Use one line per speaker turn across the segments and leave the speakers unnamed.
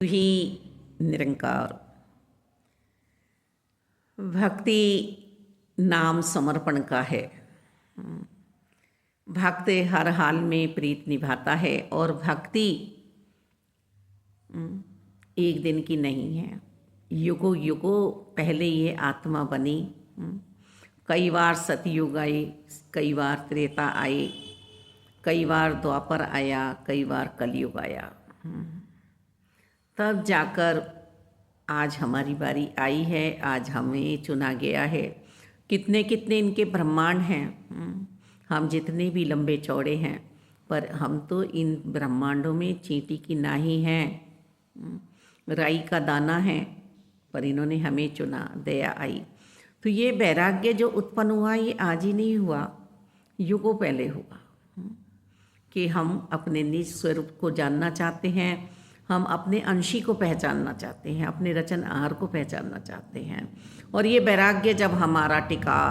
ही निरंकार। भक्ति नाम समर्पण का है। भक्त हर हाल में प्रीत निभाता है और भक्ति एक दिन की नहीं है, युगों युगों पहले ये आत्मा बनी। कई बार सतयुग आए, कई बार त्रेता आए, कई बार द्वापर आया, कई बार कलयुग आया, तब जाकर आज हमारी बारी आई है। आज हमें चुना गया है। कितने कितने इनके ब्रह्मांड हैं, हम जितने भी लंबे चौड़े हैं, पर हम तो इन ब्रह्मांडों में चींटी की नाही हैं, राई का दाना है, पर इन्होंने हमें चुना, दया आई। तो ये वैराग्य जो उत्पन्न हुआ ये आज ही नहीं हुआ, युगों पहले हुआ कि हम अपने निज स्वरूप को जानना चाहते हैं, हम अपने अंशी को पहचानना चाहते हैं, अपने रचन आहार को पहचानना चाहते हैं। और ये वैराग्य जब हमारा टिका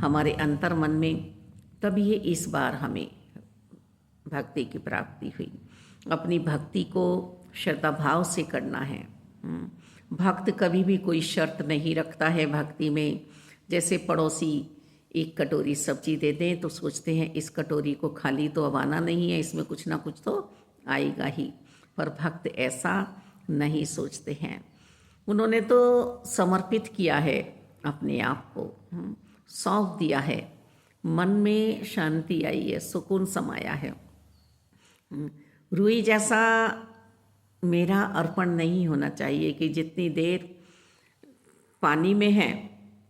हमारे अंतर मन में, तब ये इस बार हमें भक्ति की प्राप्ति हुई। अपनी भक्ति को श्रद्धा भाव से करना है। भक्त कभी भी कोई शर्त नहीं रखता है भक्ति में। जैसे पड़ोसी एक कटोरी सब्जी दे दें तो सोचते हैं इस कटोरी को खाली तो अब आना नहीं है, इसमें कुछ ना कुछ तो आएगा ही, पर भक्त ऐसा नहीं सोचते हैं। उन्होंने तो समर्पित किया है अपने आप को, सौंप दिया है, मन में शांति आई है, सुकून समाया है। रुई जैसा मेरा अर्पण नहीं होना चाहिए कि जितनी देर पानी में है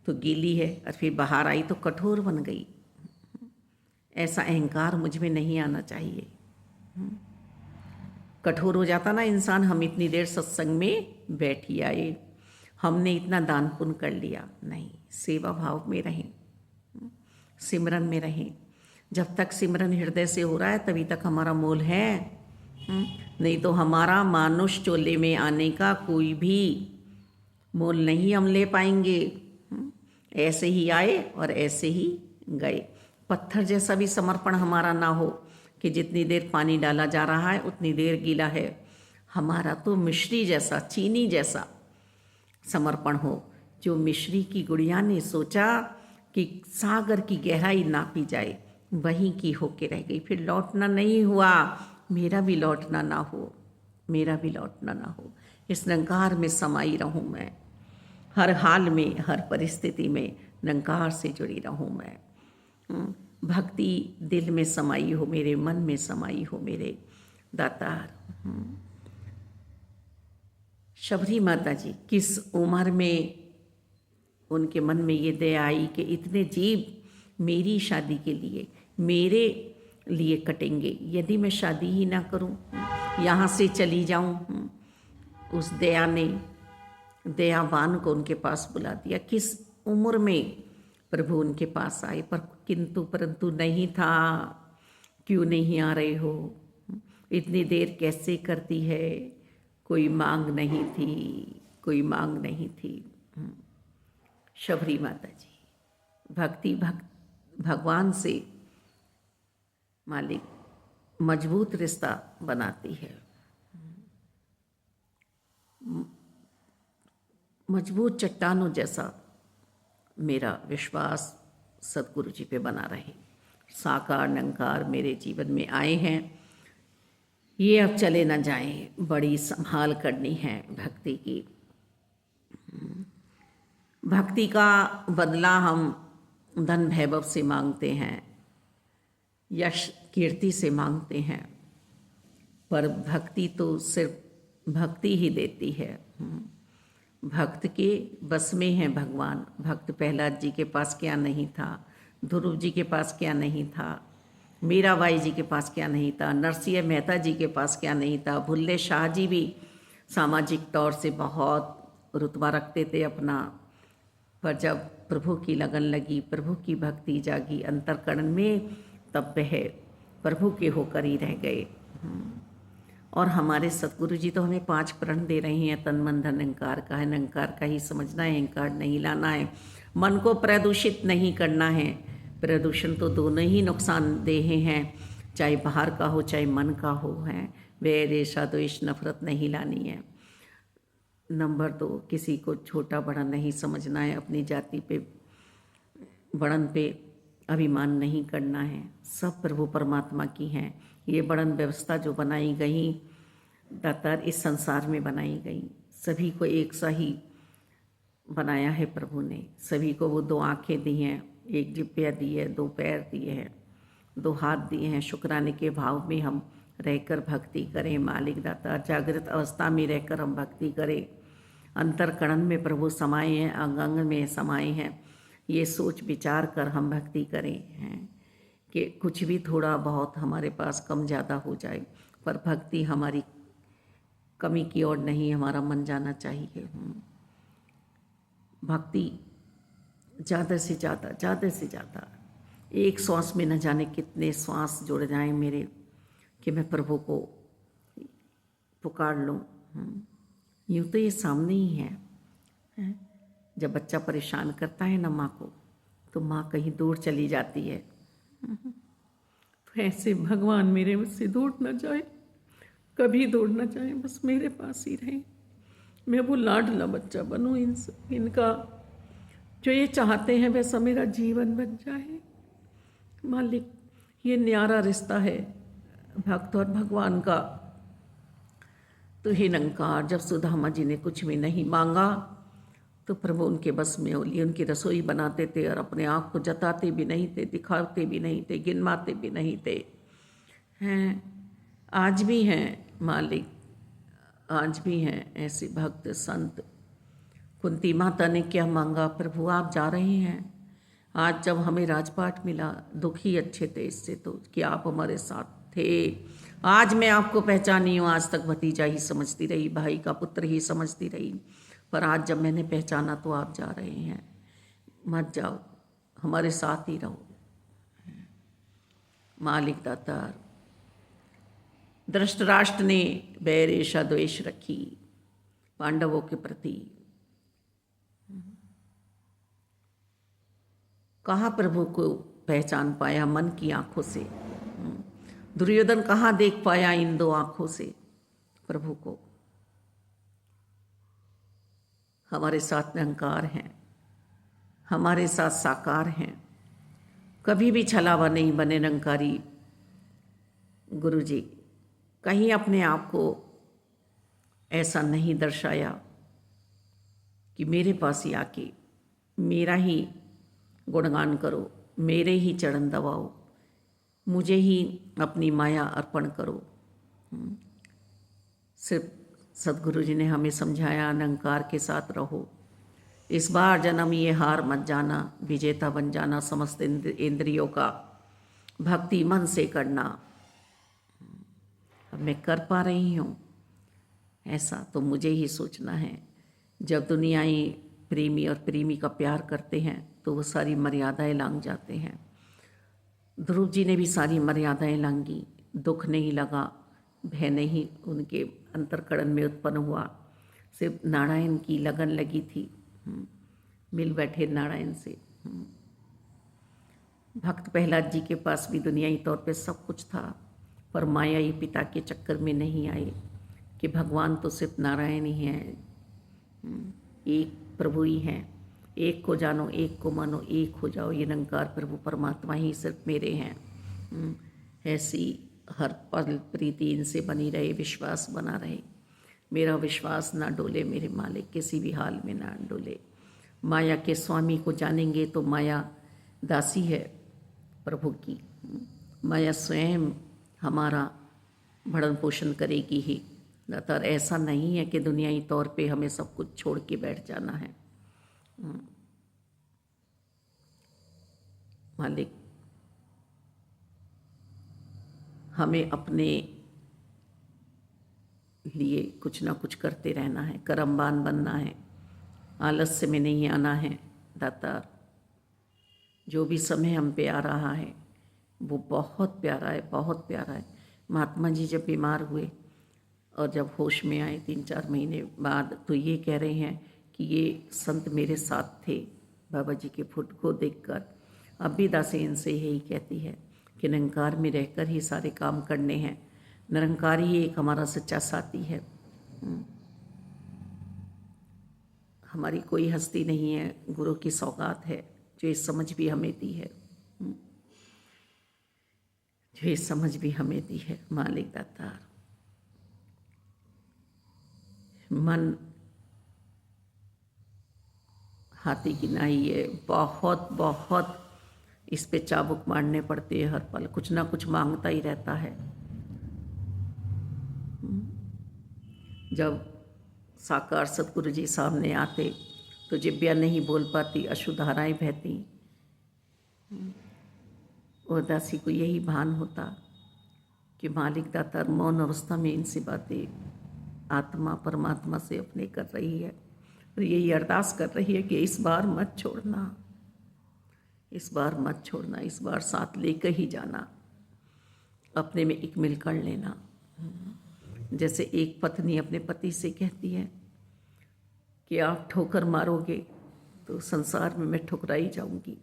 तो गीली है और फिर बाहर आई तो कठोर बन गई। ऐसा अहंकार मुझ में नहीं आना चाहिए। कठोर हो जाता ना इंसान, हम इतनी देर सत्संग में बैठी आए, हमने इतना दान पुण्य कर लिया, नहीं, सेवा भाव में रहें, सिमरन में रहें। जब तक सिमरन हृदय से हो रहा है तभी तक हमारा मोल है, नहीं तो हमारा मानुष चोले में आने का कोई भी मोल नहीं हम ले पाएंगे। ऐसे ही आए और ऐसे ही गए। पत्थर जैसा भी समर्पण हमारा ना हो कि जितनी देर पानी डाला जा रहा है उतनी देर गीला है। हमारा तो मिश्री जैसा, चीनी जैसा समर्पण हो, जो मिश्री की गुड़िया ने सोचा कि सागर की गहराई नापी जाए, वहीं की होके रह गई, फिर लौटना नहीं हुआ। मेरा भी लौटना ना हो, मेरा भी लौटना ना हो। इस निरंकार में समाई रहूं मैं, हर हाल में, हर परिस्थिति में निरंकार से जुड़ी रहूं मैं। भक्ति दिल में समाई हो, मेरे मन में समाई हो, मेरे दातार। शबरी माता जी किस उम्र में उनके मन में ये दया आई कि इतने जीव मेरी शादी के लिए, मेरे लिए कटेंगे, यदि मैं शादी ही ना करूं, यहाँ से चली जाऊं। उस दया ने दयावान को उनके पास बुला दिया। किस उम्र में प्रभु उनके पास आए, पर किंतु परंतु नहीं था। क्यों नहीं आ रहे हो, इतनी देर कैसे करती है, कोई मांग नहीं थी, कोई मांग नहीं थी। शबरी माता जी भक्ति भगवान से मालिक मजबूत रिश्ता बनाती है, मजबूत चट्टानों जैसा मेरा विश्वास सदगुरु जी पे बना रहे। साकार निरंकार मेरे जीवन में आए हैं, ये अब चले ना जाएं, बड़ी संभाल करनी है भक्ति की। भक्ति का बदला हम धन वैभव से मांगते हैं, यश कीर्ति से मांगते हैं, पर भक्ति तो सिर्फ भक्ति ही देती है। भक्त के बस में है भगवान। भक्त प्रहलाद जी के पास क्या नहीं था, ध्रुव जी के पास क्या नहीं था, मीराबाई जी के पास क्या नहीं था, नरसिंह मेहता जी के पास क्या नहीं था। भुल्ले शाह जी भी सामाजिक तौर से बहुत रुतबा रखते थे अपना, पर जब प्रभु की लगन लगी, प्रभु की भक्ति जागी अंतरकरण में, तब वह प्रभु के होकर ही रह गए। और हमारे सतगुरु जी तो हमें 5 प्रण दे रहे हैं, तन मन धन अहंकार का है। अहंकार का ही समझना है, अहंकार नहीं लाना है। मन को प्रदूषित नहीं करना है। प्रदूषण तो दोनों ही नुकसानदेह हैं, चाहे बाहर का हो चाहे मन का हो, है वैर ईर्ष्या द्वेष नफरत नहीं लानी है। नंबर 2, किसी को छोटा बड़ा नहीं समझना है, अपनी जाति पे बड़न पे अभिमान नहीं करना है। सब प्रभु परमात्मा की हैं। ये बड़न व्यवस्था जो बनाई गई दातार इस संसार में बनाई गई, सभी को एक सा ही बनाया है प्रभु ने। सभी को वो 2 आँखें दी हैं, 1 जिह्वा दी है, 2 पैर दिए हैं, 2 हाथ दिए हैं। शुक्राने के भाव में हम रहकर भक्ति करें मालिक दाता। जागृत अवस्था में रहकर हम भक्ति करें। अंतरकरण में प्रभु समाये हैं, अंग अंग में समाये हैं। ये सोच विचार कर हम भक्ति करें हैं कि कुछ भी थोड़ा बहुत हमारे पास कम ज़्यादा हो जाए, पर भक्ति हमारी कमी की ओर नहीं, हमारा मन जाना चाहिए। भक्ति ज़्यादा से ज़्यादा, ज़्यादा से ज़्यादा, एक श्वास में न जाने कितने श्वास जुड़ जाएं मेरे, कि मैं प्रभु को पुकार लूँ। यूँ तो ये सामने ही है। जब बच्चा परेशान करता है ना माँ को, तो माँ कहीं दूर चली जाती है। तो ऐसे भगवान मेरे मुझसे दूर न जाए, कभी दूर न जाए, बस मेरे पास ही रहे। मैं वो लाडला बच्चा बनूँ इनका, जो ये चाहते हैं वैसा मेरा जीवन बन जाए। मालिक, ये न्यारा रिश्ता है भक्त और भगवान का। तो हे निरंकार, जब सुदामा जी ने कुछ भी नहीं मांगा तो प्रभु उनके बस में हो लिए। उनकी रसोई बनाते थे और अपने आँख को जताते भी नहीं थे, दिखाते भी नहीं थे, गिनवाते भी नहीं थे। हैं, आज भी हैं मालिक, आज भी हैं ऐसे भक्त संत। कुंती माता ने क्या मांगा, प्रभु आप जा रहे हैं। आज जब हमें राजपाट मिला, दुखी अच्छे थे इससे तो कि आप हमारे साथ थे। आज मैं आपको पहचानी हूँ, आज तक भतीजा ही समझती रही, भाई का पुत्र ही समझती रही, पर आज जब मैंने पहचाना तो आप जा रहे हैं। मत जाओ, हमारे साथ ही रहो। मालिक दातार, धृतराष्ट्र ने बैर ईर्ष्या द्वेष रखी पांडवों के प्रति। कहाँ प्रभु को पहचान पाया मन की आंखों से। दुर्योधन कहाँ देख पाया इन 2 आंखों से प्रभु को। हमारे साथ निरंकार हैं, हमारे साथ साकार हैं। कभी भी छलावा नहीं बने निरंकारी गुरु जी। कहीं अपने आप को ऐसा नहीं दर्शाया कि मेरे पास ही आके मेरा ही गुणगान करो, मेरे ही चरण दबाओ, मुझे ही अपनी माया अर्पण करो। सिर्फ सदगुरु जी ने हमें समझाया, निरंकार के साथ रहो। इस बार जन्म ये हार मत जाना, विजेता बन जाना समस्त इंद्रियों का। भक्ति मन से करना। अब मैं कर पा रही हूँ ऐसा तो मुझे ही सोचना है। जब दुनियाई प्रेमी और प्रेमी का प्यार करते हैं तो वो सारी मर्यादाएं लांघ जाते हैं। ध्रुव जी ने भी सारी मर्यादाएं लांघी, दुख नहीं लगा, भय नहीं उनके अंतरकरण में उत्पन्न हुआ। सिर्फ नारायण की लगन लगी थी, मिल बैठे नारायण से। भक्त प्रहलाद जी के पास भी दुनियाई तौर पे सब कुछ था, पर मायाई पिता के चक्कर में नहीं आए कि भगवान तो सिर्फ नारायण ही हैं, एक प्रभु ही हैं। एक को जानो, एक को मानो, एक हो जाओ, ये निरंकार प्रभु परमात्मा ही सिर्फ मेरे हैं। ऐसी हर पल प्रीति इनसे बनी रहे, विश्वास बना रहे। मेरा विश्वास ना डोले मेरे मालिक, किसी भी हाल में ना डोले। माया के स्वामी को जानेंगे तो माया दासी है प्रभु की। माया स्वयं हमारा भरण पोषण करेगी ही। दातार, ऐसा नहीं है कि दुनियाई तौर पे हमें सब कुछ छोड़ के बैठ जाना है। मालिक, हमें अपने लिए कुछ ना कुछ करते रहना है, कर्मवान बनना है, आलस्य में नहीं आना है। दातार, जो भी समय हम पे आ रहा है वो बहुत प्यारा है, बहुत प्यारा है। महात्मा जी जब बीमार हुए और जब होश में आए 3-4 महीने बाद, तो ये कह रहे हैं कि ये संत मेरे साथ थे बाबा जी के फोटो को देखकर। अब भी दासी इनसे यही कहती है कि निरंकार में रहकर ही सारे काम करने हैं। निरंकार ही एक हमारा सच्चा साथी है। हमारी कोई हस्ती नहीं है, गुरु की सौगात है जो ये समझ भी हमें दी है, जो ये समझ भी हमें दी है। मालिक दातार, मन हाथी की नाई है, बहुत बहुत इस पे चाबुक मारने पड़ते हैं, हर पल कुछ ना कुछ मांगता ही रहता है। जब साकार सतगुरु जी सामने आते तो जिब्या नहीं बोल पाती, अश्रुधाराएं बहती। उदासी को यही भान होता कि मालिक दातार मौन अवस्था में इनसे बातें आत्मा परमात्मा से अपने कर रही है, और यही अरदास कर रही है कि इस बार मत छोड़ना, इस बार मत छोड़ना, इस बार साथ लेकर ही जाना, अपने में एक मिल कर लेना। जैसे एक पत्नी अपने पति से कहती है कि आप ठोकर मारोगे तो संसार में मैं ठुकराई जाऊंगी,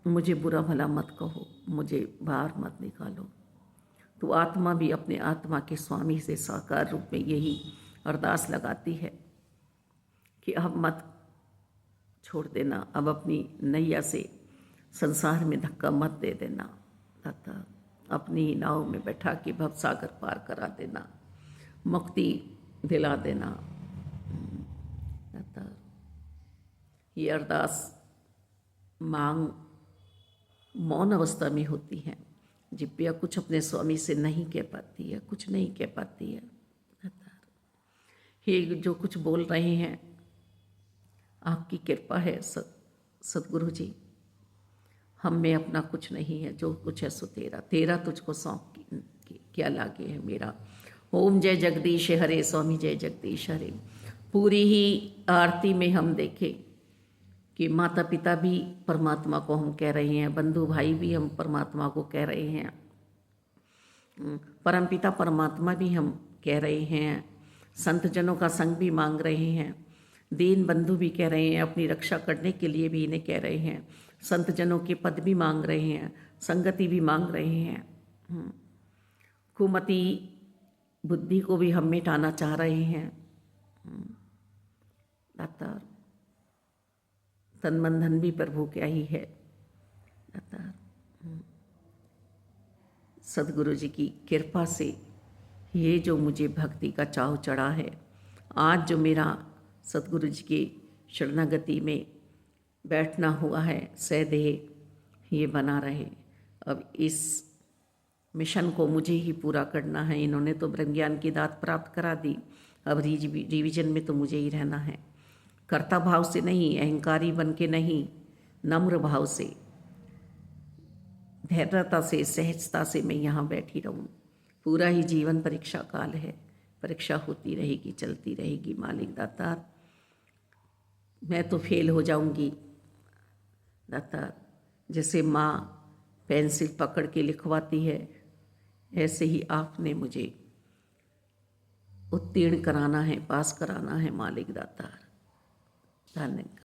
मुझे बुरा भला मत कहो, मुझे बाहर मत निकालो। तो आत्मा भी अपने आत्मा के स्वामी से साकार रूप में यही अरदास लगाती है कि अब मत छोड़ देना, अब अपनी नैया से संसार में धक्का मत दे देना, तथा अपनी ही नाव में बैठा के भवसागर पार करा देना, मुक्ति दिला देना। तथा ये अरदास मांग मौन अवस्था में होती है। जिब्या कुछ अपने स्वामी से नहीं कह पाती है, कुछ नहीं कह पाती है। ये जो कुछ बोल रहे हैं आपकी कृपा है सतगुरु जी, हम में अपना कुछ नहीं है, जो कुछ है सो तेरा, तेरा तुझको सौंप क्या लागे है मेरा। ओम जय जगदीश हरे, स्वामी जय जगदीश हरे। पूरी ही आरती में हम देखें कि माता पिता भी परमात्मा को हम कह रहे हैं, बंधु भाई भी हम परमात्मा को कह रहे हैं, परमपिता परमात्मा भी हम कह रहे हैं, संत जनों का संग भी मांग रहे हैं, दीन बंधु भी कह रहे हैं, अपनी रक्षा करने के लिए भी इन्हें कह रहे हैं, संत जनों के पद भी मांग रहे हैं, संगति भी मांग रहे हैं, कुमति बुद्धि को भी हम मिटाना चाह रहे हैं। दातार तन मन धन भी प्रभु क्या ही है। दातार सदगुरु जी की कृपा से ये जो मुझे भक्ति का चाव चढ़ा है, आज जो मेरा सदगुरु जी की शरणागति में बैठना हुआ है, सदेह ये बना रहे। अब इस मिशन को मुझे ही पूरा करना है। इन्होंने तो ब्रह्म ज्ञान की दात प्राप्त करा दी, अब रिवीजन में तो मुझे ही रहना है। कर्ता भाव से नहीं, अहंकारी बन के नहीं, नम्र भाव से, धैर्यता से, सहजता से मैं यहाँ बैठी रहूँ। पूरा ही जीवन परीक्षा काल है, परीक्षा होती रहेगी, चलती रहेगी। मालिक दातार, मैं तो फेल हो जाऊंगी दातार। जैसे माँ पेंसिल पकड़ के लिखवाती है, ऐसे ही आपने मुझे उत्तीर्ण कराना है, पास कराना है। मालिक दातार, धन्यवाद।